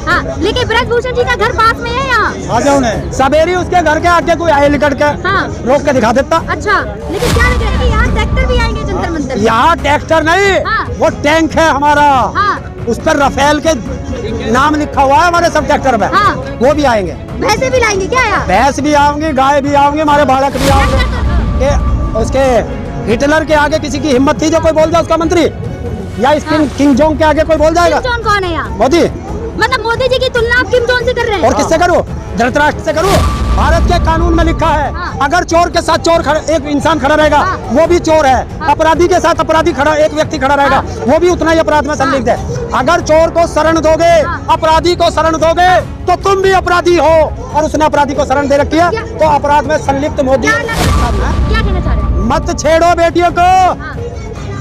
हाँ, लेकिन ब्रजभूषण जी का घर पास में है यहाँ। आ जाओ ने सवेरे उसके घर के आगे कोई आए निकट के हाँ। रोक के दिखा देता। अच्छा, लेकिन क्या लग रहा है कि यहाँ ट्रैक्टर भी आएंगे जंतर मंतर? यहाँ ट्रैक्टर नहीं, हाँ। वो टैंक है हमारा। हाँ। उस पर रफेल के नाम लिखा हुआ है हमारे सब ट्रैक्टर में। हाँ। वो भी आएंगे। भैंसे भी लाएंगे क्या यहाँ? भैंस भी आएंगे, गाय भी आएंगे, हमारे बालक भी आएंगे। ये उसके हिटलर के आगे किसी की हिम्मत थी जो कोई बोल जाए उसका मंत्री, या इस किंग जोंग के आगे कोई बोल जाएगा? किम जोंग कौन है यहाँ? मोदी। मतलब मोदी जी की तुलना आप किम जोंग से कर रहे हैं? और किससे करूँ? धृतराष्ट्र से करूँ? भारत के कानून में लिखा है, हाँ। अगर चोर के साथ चोर खड़ा, एक इंसान खड़ा रहेगा, हाँ। वो भी चोर है। हाँ। अपराधी के साथ अपराधी खड़ा, एक व्यक्ति खड़ा रहेगा, हाँ। वो भी उतना ही अपराध में संलिग्ध है। अगर चोर को शरण दोगे, हाँ। अपराधी को शरण दोगे, तो तुम भी अपराधी हो। और उसने अपराधी को शरण दे रखी है, तो अपराध में संलिप्त मोदी। क्या कहना चाह रहे हैं? मत छेड़ो बेटियों को, हाँ।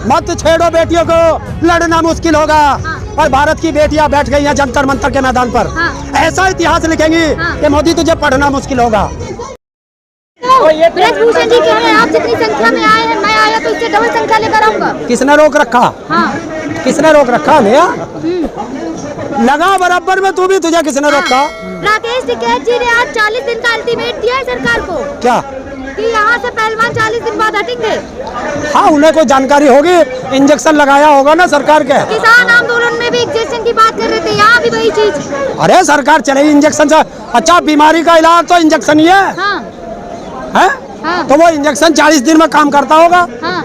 मत छेड़ो बेटियों को, लड़ना मुश्किल होगा। हाँ। और भारत की बेटियां बैठ गई हैं जंतर मंतर के मैदान पर। हाँ। ऐसा इतिहास लिखेंगी हाँ। कि मोदी तुझे पढ़ना मुश्किल होगा। ब्रजभूषण जी कह रहे हैं आप जितनी संख्या में आए हैं, मैं आया तो इससे डबल संख्या लेकर आऊंगा। किसने रोक रखा? हाँ। किसने रोक रखा भैया? लगा बराबर में, तू भी, तुझे किसने रोका? राकेश टिकैत जी ने आज 40 दिन का अल्टीमेट दिया है सरकार को क्या कि यहाँ से पहलवान 40 दिन बाद हटेंगे। हाँ, उन्हें कोई जानकारी होगी, इंजेक्शन लगाया होगा ना सरकार के। किसान आंदोलन में भी इंजेक्शन की बात कर रहे थे, यहाँ भी वही चीज। अरे सरकार चलेगी इंजेक्शन से। अच्छा, बीमारी का इलाज तो इंजेक्शन ही है, हाँ। है? हाँ। तो वो इंजेक्शन 40 दिन में काम करता होगा, हाँ।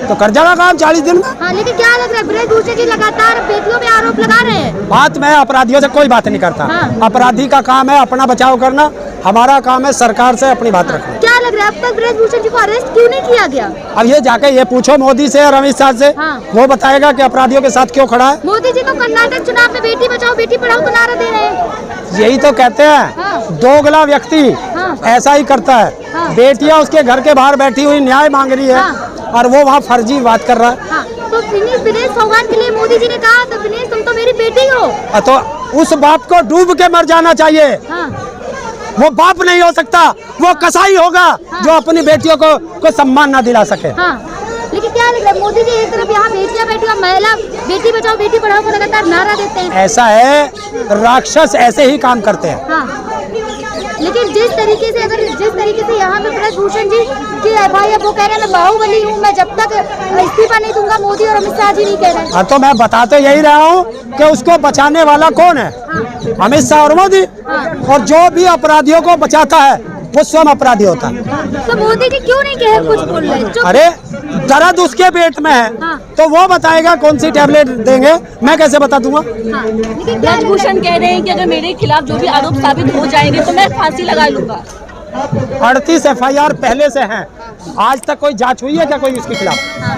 तो कर जाएगा काम 40 दिन में। हाँ, लेकिन क्या लग रहा है ब्रजभूषण जी लगातार बेटियों पे आरोप लगा रहे हैं। बात मैं अपराधियों से कोई बात नहीं करता। हाँ। अपराधी का काम है अपना बचाव करना, हमारा काम है सरकार से अपनी बात रखना। क्या लग रहा है अब तक ब्रजभूषण जी को अरेस्ट क्यों नहीं किया गया? अब ये जाके ये पूछो मोदी से और अमित शाह से। हाँ। वो बताएगा कि अपराधियों के साथ क्यों खड़ा है। मोदी जी तो कर्नाटक चुनाव में बेटी बचाओ बेटी पढ़ाओ का नारा दे रहे हैं। यही तो कहते हैं, हाँ। दोगला व्यक्ति हाँ। ऐसा ही करता है। हाँ। बेटियां उसके घर के बाहर बैठी हुई न्याय मांग रही है, हाँ। और वो वहाँ फर्जी बात कर रहा है। हाँ, तो विनेश फोगाट के लिए मोदी जी ने कहा तो विनेश तुम तो मेरी बेटी हो। तो उस बाप को डूब के मर जाना चाहिए। हाँ। वो बाप नहीं हो सकता, वो कसाई होगा। हाँ। जो अपनी बेटियों को सम्मान ना दिला सके। हाँ, लेकिन क्या लग रहा है मोदी जी एक तरफ यहाँ बेटियां बैठी और महिला बेटी बचाओ बेटी पढ़ाओ को लगातार नारा देते हैं। ऐसा है, राक्षस ऐसे ही काम करते हैं। हाँ, लेकिन जिस तरीके से यहाँ पे ब्रजभूषण जी की एफआईआर वो कह रहे हैं मैं बाहुबली हूँ, मैं जब तक इस्तीफा नहीं दूंगा, मोदी और अमित शाह जी नहीं कह रहे हैं। हाँ, तो मैं बता तो यही रहा हूँ कि उसको बचाने वाला कौन है? अमित शाह और मोदी। और जो भी अपराधियों को बचाता है वो स्वयं अपराधी होता है। तो मोदी जी क्यों नहीं कहे कुछ बोल रहे? अरे दर्द उसके पेट में है, हाँ। तो वो बताएगा कौन सी टैबलेट देंगे, मैं कैसे बता दूंगा? हाँ, लेकिन ब्रजभूषण कह रहे हैं कि अगर मेरे खिलाफ जो भी आरोप साबित हो जाएंगे तो मैं फांसी लगा लूंगा। 38 FIR पहले से हैं, आज तक कोई जांच हुई है क्या कोई उसके खिलाफ? हाँ,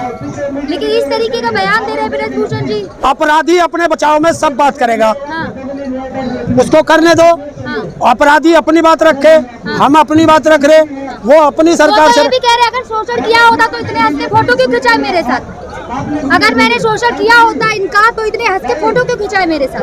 लेकिन इस तरीके का बयान दे रहे हैं ब्रजभूषण जी। अपराधी अपने बचाव में सब बात करेगा, हाँ। उसको करने दो। हाँ। अपराधी अपनी बात रखे, हम अपनी बात रख रहे, वो अपनी सरकार वो तो से। ये भी कह रहे हैं अगर शोषण किया होता तो इतने हंस के फोटो क्यों खिंचाए मेरे साथ? अगर मैंने शोषण किया होता इनका तो इतने हंस के फोटो क्यों खिंचाए मेरे साथ?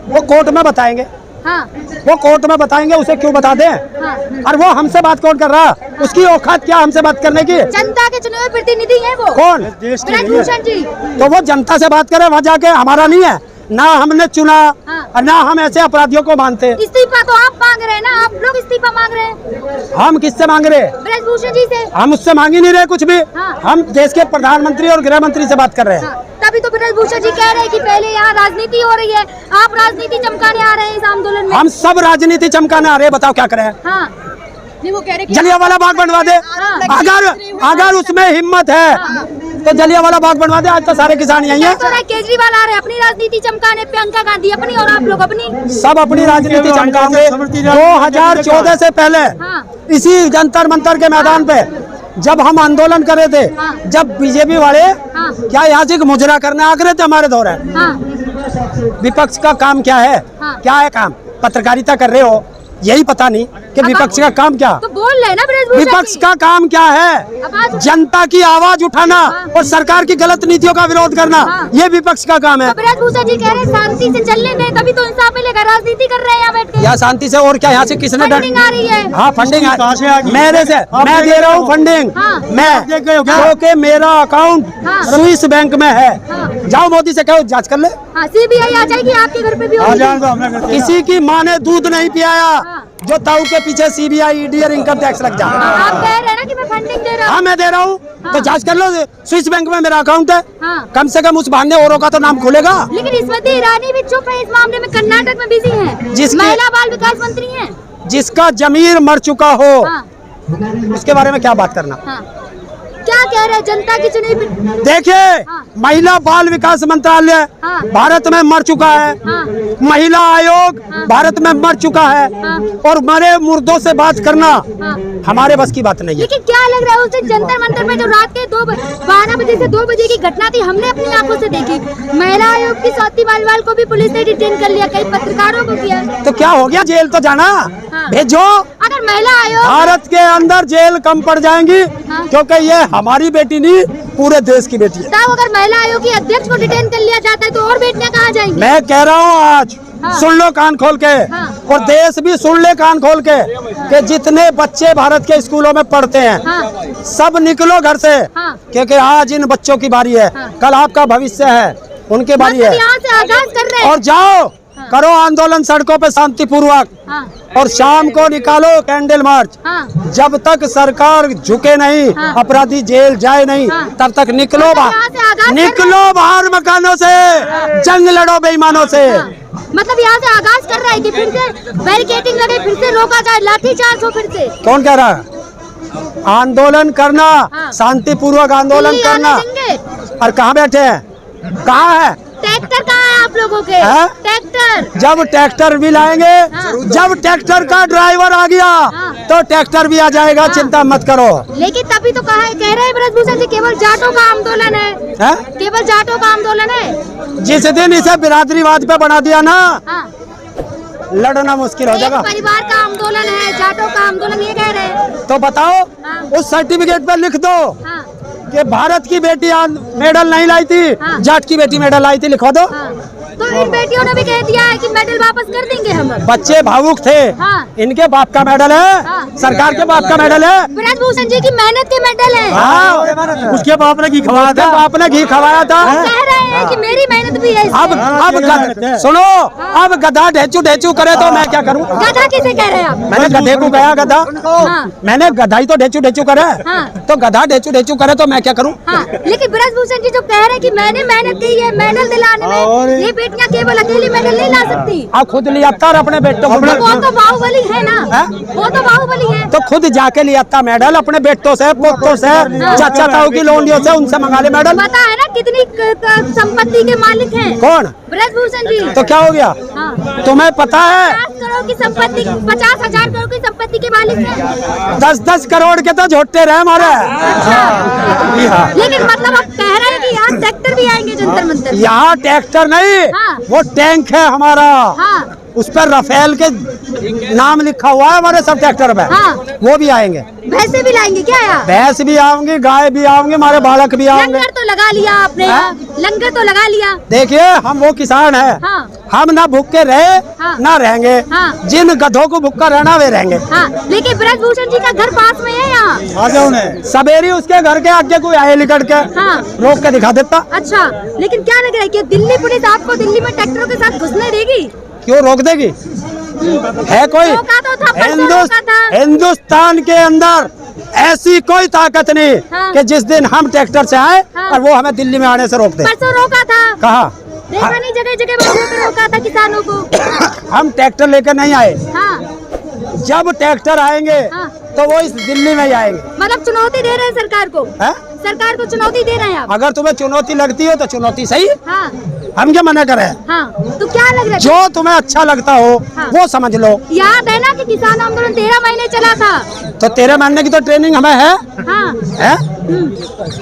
वो कोर्ट में बताएंगे। हाँ। वो कोर्ट में बताएंगे, उसे क्यों बता दें? हाँ। और वो हमसे बात कौन कर रहा? उसकी औकात क्या हमसे बात करने की? जनता के चुने हुए प्रतिनिधि हैं वो। कौन? ब्रजभूषण जी। तो वो जनता से बात करे, वहाँ जाके हमारा नहीं है ना, हमने चुना। हाँ। और ना हम ऐसे अपराधियों को मानते। इस्तीफा तो आप मांग रहे हैं ना, आप लोग इस्तीफा मांग रहे हैं। हम किससे मांग रहे? ब्रजभूषण जी से। हम उससे मांग ही नहीं रहे कुछ भी। हाँ। हम देश के प्रधानमंत्री और गृह मंत्री से बात कर रहे हैं। हाँ, तभी तो ब्रजभूषण जी कह रहे हैं कि पहले यहाँ राजनीति हो रही है, आप राजनीति चमकाने आ रहे हैं इस आंदोलन में। हम सब राजनीति चमकाने आ रहे हैं, बताओ क्या करें? हाँ। वो कह रहे जलियांवाला बाग बनवा दे। अगर उसमें हिम्मत है तो जलियांवाला बाग बनवा दे। आज तो सारे किसान यही हैं। तो केजरीवाल आ रहे हैं अपनी राजनीति चमकाने, प्रियंका गांधी अपनी और आप लोग अपनी। सब अपनी राजनीति चमकाएंगे। 2014 से पहले हाँ। इसी जंतर मंतर के मैदान पे जब हम आंदोलन कर रहे थे, हाँ। जब बीजेपी वाले हाँ। क्या यहाँ से मुजरा करने आ रहे थे हमारे दौरे। हाँ। विपक्ष का काम क्या है? हाँ। क्या है काम? पत्रकारिता कर रहे हो, यही पता नहीं कि विपक्ष का काम क्या। तो बोल रहे ना ब्रजभूषण विपक्ष जी। का काम क्या है? आवाज- जनता की आवाज उठाना और सरकार की गलत नीतियों का विरोध करना, हाँ। ये विपक्ष का काम है। तो ब्रजभूषण जी कह रहे हैं शांति से चलने दें, तभी तो इंसाफ मिलेगा। राजनीति कर रहे हैं यहाँ बैठ के। या शांति से और क्या? यहाँ से किसने फंडिंग आ रही है। हाँ फंडिंग मेरे से मैं दे रहा हूँ फंडिंग। हाँ। मैं क्योंकि मेरा अकाउंट हाँ। स्विस बैंक में है। हाँ। जाओ मोदी से कहो जांच कर ले। हाँ, सीबीआई आ जाएगी आपके घर पे भी होगी। किसी की माँ ने दूध नहीं पियाया हाँ। जो ताऊ के पीछे सीबीआई ईडी और इनकम टैक्स लग जाए। आप कह रहे हैं ना कि मैं फंडिंग दे रहा हाँ हूँ। मैं दे रहा हूँ हाँ। तो जांच कर लो। स्विस बैंक में मेरा अकाउंट है। हाँ। कम से कम उस बहाने औरों का तो नाम खुलेगा। लेकिन स्मृति ईरानी भी चुप है इस मामले में, कर्नाटक में बिजी है। जिसकी- महिला बाल विकास मंत्री है। जिसका जमीर मर चुका हो हाँ, उसके बारे में क्या बात करना। हाँ। क्या कह रहे हैं जनता की चुनी हुई- देखिए हाँ। महिला बाल विकास मंत्रालय हाँ। भारत में मर चुका है। हाँ। महिला आयोग हाँ। भारत में मर चुका है। हाँ। और मरे मुर्दों से बात करना हाँ। हमारे बस की बात नहीं है। लेकिन क्या लग रहा है उस दिन जंतर मंतर में जो रात के 12 बजे से 2 बजे की घटना थी, हमने अपनी आंखों से देखी। महिला आयोग की स्वाति मालिवाल को भी पुलिस ने डिटेन कर लिया, कई पत्रकारों को किया। तो क्या हो गया? जेल तो जाना। हाँ। भेजो। अगर महिला आयोग भारत के अंदर जेल कम पड़ जाएंगी हाँ। क्योंकि ये हमारी बेटी नहीं पूरे देश की बेटी है। तब अगर महिला आयोग की अध्यक्ष को डिटेन कर लिया जाता है तो और बेटियां कहाँ जाएंगी? मैं कह रहा हूँ आज हाँ। सुन लो कान खोल के। हाँ। और देश भी सुन ले कान खोल के कि जितने बच्चे भारत के स्कूलों में पढ़ते हैं हाँ। सब निकलो घर से। हाँ। क्योंकि आज इन बच्चों की बारी है। हाँ। कल आपका भविष्य है, उनकी बारी मतलब है। यहाँ से आगाज कर रहे हैं। और जाओ हाँ। करो आंदोलन सड़कों पे शांतिपूर्वक। हाँ। और शाम को निकालो कैंडल मार्च। हाँ। जब तक सरकार झुके नहीं, हाँ। अपराधी जेल जाए नहीं, हाँ। तब तक निकलो मतलब यहाँ से आगाज कर रहे हैं। निकलो बाहर मकानों से। जंग लड़ो बेईमानों से। हाँ। मतलब यहाँ से आगाज कर रहा है कि फिर से बैरिकेडिंग लगे, फिर से रोका जाए, लाठीचार्ज हो फिर से। कौन कह रहा है? आंदोलन करना, हाँ। शांतिपूर्वक आंदोलन दिल्ली करना। आने देंगे? और कहाँ बैठे हैं? कहाँ है? ट्रैक्टर कहाँ है आप लोगों के? हाँ? ट्रैक्टर। जब ट्रैक्टर भी लाएंगे, हाँ। जब ट्रैक्टर का ड्राइवर आ गया हाँ। तो ट्रैक्टर भी आ जाएगा। हाँ। चिंता मत करो। लेकिन तभी तो कह रहे हैं ब्रजभूषण जी केवल जाटों का आंदोलन है। हैं? केवल जाटों का आंदोलन है। जिस दिन इसे बिरादरीवाद पे बना दिया ना, हाँ। लड़ना मुश्किल हो एक जाएगा। परिवार का आंदोलन है, जाटों का आंदोलन, ये कह रहे हैं। तो बताओ हाँ। उस सर्टिफिकेट पे लिख दो हाँ। कि भारत की बेटी मेडल नहीं लाई थी, हाँ। जाट की बेटी मेडल लाई थी। लिखवा दो। हाँ। तो इन बेटियों ने भी कह दिया है कि मेडल वापस कर देंगे हम। बच्चे भावुक थे। हाँ। इनके बाप का मेडल है। हाँ। सरकार के बाप का मेडल है। ब्रजभूषण जी की मेहनत के मेडल है। हाँ। उसके बाप ने घी खवाया था। बाप ने घी खवाया था। कह रहे हैं कि मेरी मेहनत भी है इसमें। सुनो, अब गधा ढेचू ढेचू करे तो मैं क्या करूँ? गधा किसे कह रहे हैं आप? मैंने गधे को गया गधा। हाँ। मैंने गधा ही तो ढेचू ढेचू करे। हाँ। तो गधा ढेचू ढेचू करे तो मैं क्या करूँ? हाँ। लेकिन ब्रजभूषण जी जो कह रहे हैं कि मैंने मेहनत की है मेडल दिलाने में, ये बेटियां केवल अकेली मेडल नहीं ला सकती। आप खुद लिया था और अपने बेटों को। वो तो बाहुबली है ना। हाँ? वो तो बाहुबली है। तो खुद जाके लिया था मेडल अपने बेटों से, पोतों से, चाचा ताऊ की लोंडियों से, उनसे मंगा ले मेडल। पता है ना कितनी संपत्ति के मालिक हैं? कौन? ब्रजभूषण जी। तो क्या हो गया? हाँ। तुम्हें पता है 50 करोड़ की संपत्ति, 50,000 करोड़ की संपत्ति के मालिक हैं। 10-10 करोड़ के तो झोटे रहे हमारे। अच्छा। लेकिन मतलब आप कह रहे हैं कि यहाँ ट्रैक्टर भी आएंगे जंतर मंतर? यहाँ ट्रैक्टर नहीं, हाँ। वो टैंक है हमारा। हाँ। उस पर राफेल के नाम लिखा हुआ है हमारे सब ट्रैक्टर पे। हाँ। वो भी आएंगे। भैंसे भी लाएंगे क्या यहाँ? भैंस भी आएंगे, गाय भी आएंगे, हमारे बालक भी आएंगे। लंगर तो लगा लिया आपने यहाँ। लंगर तो लगा लिया। देखिए हम वो किसान हैं। हाँ। हम ना भूखे रहे हाँ। ना रहेंगे। हाँ। जिन गधों को भूखा रहना वे रहेंगे। हाँ। लेकिन ब्रजभूषण जी का घर पास में है यहाँ। आ जाओ ने सवेरी उसके घर के आगे कोई आए लिकट के हाँ। रोक के दिखा देता। अच्छा। लेकिन क्या लग रहा है कि दिल्ली पुलिस आपको दिल्ली में ट्रैक्टरों के साथ घुसने देगी? क्यों रोक देगी? है कोई? रोका तो था, परसों रोका था। हिंदुस्तान के अंदर ऐसी कोई ताकत नहीं हाँ। कि जिस दिन हम ट्रैक्टर से आए हाँ। और वो हमें दिल्ली में आने से रोक दे। परसों रोका था। कहा? देखा नहीं जगह जगह पर रोका था किसानों को। हम ट्रैक्टर लेकर नहीं आए। हाँ। जब ट्रैक्टर आएंगे हाँ। तो वो इस दिल्ली में ही आएंगे। मतलब चुनौती दे रहे हैं सरकार को? है? सरकार को चुनौती दे रहे हैं आप? अगर तुम्हें चुनौती लगती हो तो चुनौती सही। हाँ। हम क्या मना कर रहे हैं? हाँ। तो क्या लग रहा है? जो तुम्हें अच्छा लगता हो हाँ। वो समझ लो। याद है ना कि किसान आंदोलन 13 महीने चला था। तो 13 महीने की तो ट्रेनिंग हमें है। हाँ। है?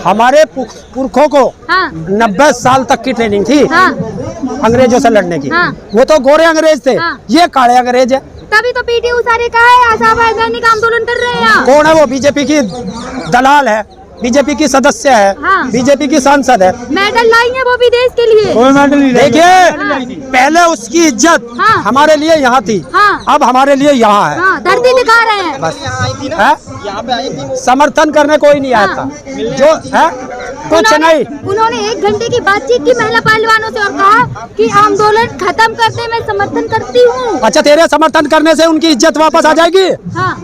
हमारे पुरखों को हाँ। 90 साल तक की ट्रेनिंग थी हाँ। अंग्रेजों से लड़ने की। हाँ। वो तो गोरे अंग्रेज थे, हाँ। ये काले अंग्रेज है। तभी तो पीटी उषा ने कहा है असंवैधानिक आंदोलन कर रहे हैं यहाँ। कौन है वो? बीजेपी की दलाल है, बीजेपी की सदस्य है, हाँ। बीजेपी की सांसद है। मेडल लाई है वो भी देश के लिए। देखिए पहले उसकी इज्जत हाँ। हमारे लिए यहाँ थी, हाँ। अब हमारे लिए यहाँ है। हाँ, धरती दिखा रहे हैं। बस है? समर्थन करने कोई नहीं आया था जो है, कुछ नहीं। उन्होंने 1 घंटे की बातचीत की महिला पहलवानों से और कहा कि आंदोलन खत्म करते मैं समर्थन करती हूँ। अच्छा, तेरे समर्थन करने से उनकी इज्जत वापस आ जाएगी? हाँ।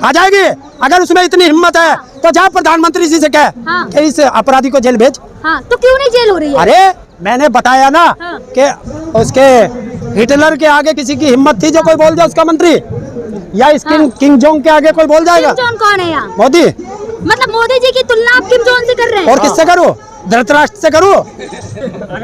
आ जाएगी। अगर उसमें इतनी हिम्मत है तो जा प्रधानमंत्री जी से कह हाँ। कि इस अपराधी को जेल भेज। हाँ, तो क्यों नहीं जेल हो रही है? अरे मैंने बताया ना हाँ। कि उसके हिटलर के आगे किसी की हिम्मत थी जो कोई बोल जाए उसका मंत्री, या इस किंग जोंग के आगे कोई बोल जाएगा? किम जोंग कौन है यहाँ? मोदी। मतलब मोदी जी की तुलना आप किम जोंग से कर रहे हैं? और किससे करूँ? धृतराष्ट्र से करूँ?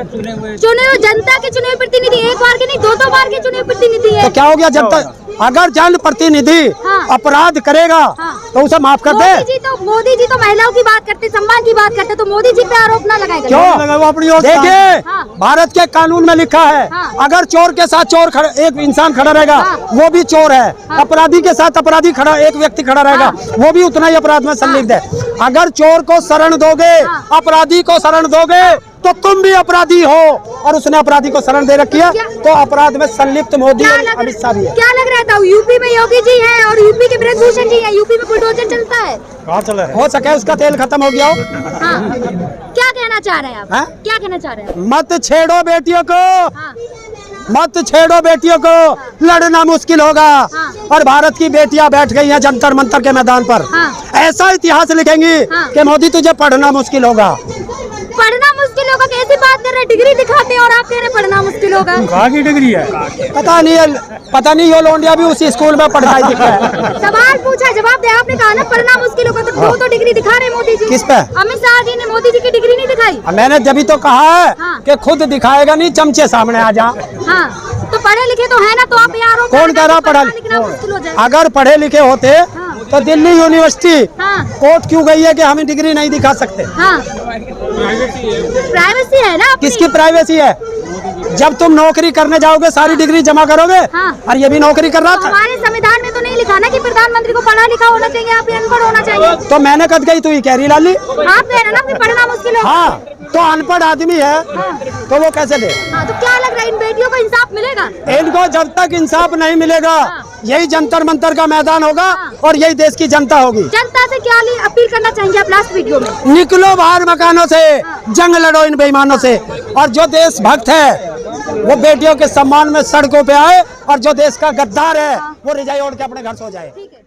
चुने हुए जनता के चुने हुए प्रतिनिधि, एक बार के नहीं 2-2 बार के चुने हुए प्रतिनिधि है। तो क्या हो गया? जनता अगर जन प्रतिनिधि हाँ। अपराध करेगा हाँ। तो उसे माफ कर दे। मोदी जी तो महिलाओं की बात करते, सम्मान की बात करते, तो मोदी जी पे आरोप ना लगाएगा। क्यों? देखिए हाँ। भारत के कानून में लिखा है हाँ। अगर चोर के साथ चोर एक इंसान खड़ा रहेगा हाँ। वो भी चोर है, हाँ। अपराधी के साथ अपराधी खड़ा एक व्यक्ति खड़ा रहेगा हाँ। वो भी उतना ही अपराध में संलिप्त है। अगर चोर को शरण दोगे, हाँ। अपराधी को शरण दोगे तो तुम भी अपराधी हो, और उसने अपराधी को शरण दे रखी है तो अपराध में संलिप्त मोदी और अमित शाह भी है। क्या लग रहा था? यूपी में योगी जी है और यूपी के ब्रजभूषण जी है, यूपी में बुलडोजर चलता है। कहाँ चल रहा है? हो सके उसका तेल खत्म हो गया हो। हाँ। क्या कहना चाह रहे हैं आप? हाँ? क्या कहना चाह रहे हैं? मत छेड़ो बेटियों को, हाँ। मत छेड़ो बेटियों को, लड़ना मुश्किल होगा। हाँ। और भारत की बेटियां बैठ गई हैं जंतर मंतर के मैदान पर। हाँ। ऐसा इतिहास लिखेंगी हाँ। कि मोदी तुझे पढ़ना मुश्किल होगा। पढ़ना मुश्किल होगा? कैसी बात कर रहे हैं? डिग्री दिखाते हैं और आप कह रहे हैं पढ़ना मुश्किल होगा। कहाँ की डिग्री है? पता नहीं यो लोंडिया भी उसी स्कूल में पढ़ता है दिख रहा है। सवाल पूछा, जवाब दे। आपने कहा ना पढ़ना मुश्किल होगा, तो वो तो डिग्री दिखा रहे हैं मोदी जी। किस पे? अमित शाह जी ने मोदी जी की डिग्री नहीं दिखाई। मैंने जब तो कहा है हाँ। कि खुद दिखाएगा नहीं, चमचे सामने आ जा। हाँ, तो पढ़े लिखे तो है ना, तो आप ये आरोप कौन कह रहा पढ़ा लिखना मुश्किल हो जाए? अगर पढ़े लिखे होते हाँ। तो दिल्ली यूनिवर्सिटी हाँ। कोर्ट क्यों गई है कि हमें डिग्री नहीं दिखा सकते? हाँ, प्राइवेसी है ना अपनी। किसकी प्राइवेसी है? जब तुम नौकरी करने जाओगे सारी डिग्री जमा करोगे। हाँ। और ये भी नौकरी कर रहा तो था। हमारे संविधान में तो नहीं लिखा ना कि प्रधानमंत्री को पढ़ा लिखा होना चाहिए, आप अनपढ़ होना चाहिए। तो मैंने कद गई तू ही कह रही लाली। आप कह रहे हैं ना कि पढ़ना मुश्किल होगा। हाँ, तो अनपढ़ आदमी है तो वो कैसे दे? हाँ, तो क्या लग रहा है इन बेटियों को इंसाफ मिलेगा? इनको जब तक इंसाफ नहीं मिलेगा हाँ। यही जंतर मंतर का मैदान होगा हाँ। और यही देश की जनता होगी। जनता से क्या अपील करना चाहेंगे आप लास्ट वीडियो में? निकलो बाहर मकानों से, जंग लड़ो इन बेईमानों से, और जो देशभक्त है वो बेटियों के सम्मान में सड़कों पे आए, और जो देश का गद्दार है वो रजाई ओढ़ के अपने घर सो जाए। ठीक है।